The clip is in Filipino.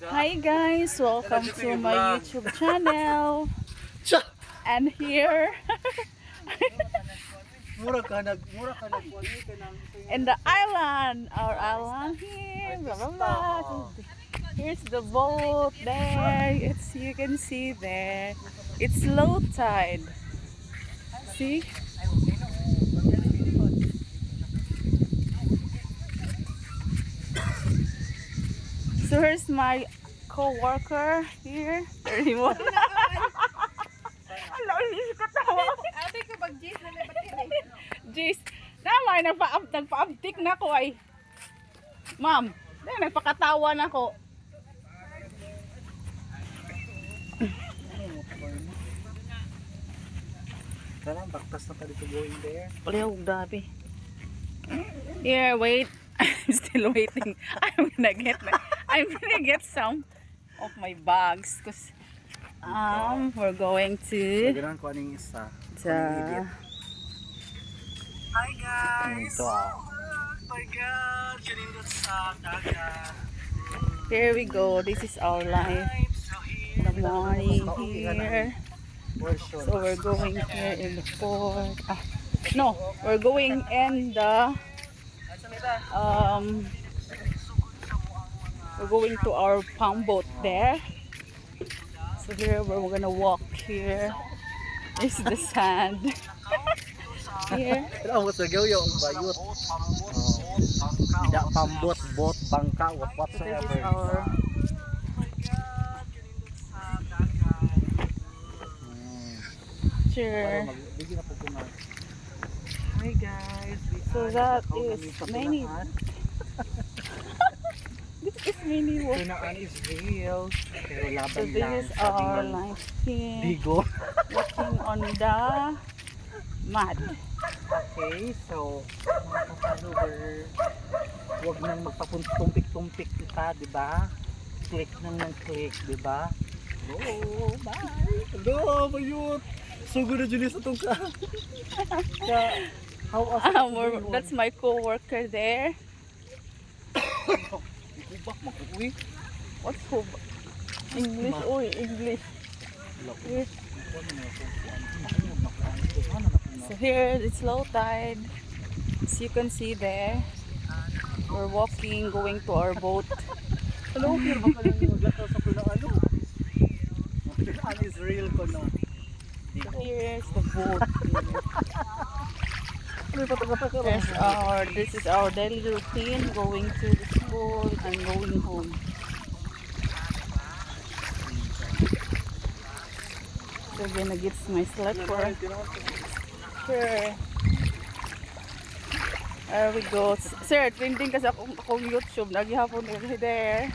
Hi guys, welcome to my YouTube channel. Cha! And here Mura ka nag in the island, our island here, blah blah blah. Here's the boat there. You can see there. It's low tide. See? So here's my co-worker here. Remote. Ala, ulis ka tawa. Ate ko mag-J's na may battery. Jeez, naman, nagpa-uptik na ko ay. Ma'am, nagpakatawa na ko. Parang baktas na pa dito going there. Wala yung grabe. Here, wait. I'm still waiting. I'm gonna get some of my bags because we're going to Pagkailangan ko anong isa. Hi guys! Ito Oh my God! Kanindot sa dagat. here we go. This is our life. So In the morning here. Portion. So we're going here in the port. No, we're going in the we're going to our palm boat there. So here we're gonna walk here. Is the sand. Here. Pero ang sa gawyo ang bayot. Tidak pambot, bot, bangka, So this whatsoever. is our chair. Bigyan na po ko na. Hi guys! So that is many. This is mini walk. Pinaan is real. Pero So laban this lang. is our life here. Bigo. Walking on the mud. Okay, so mga ka-follower, huwag nang magpapumpik-tumpik ka, di ba? Click nang click, di ba? Hello, bye! Hello, bayot! Sugod na Julie sa itong ka. How That's my co-worker there. Hubak, makuwi. What's hub? English. Oh, English. Yes. So here it's low tide. As you can see there, we're walking, going to our boat. Hello, here ba ka lang maglakaw sa pulaan? Pulaan is real ko, no? So here's the boat. This is our daily routine, going to the school and going home. So we're gonna get my slipper. Sure. There we go. Sir, trending kasi akong YouTube. Naghihapon na there.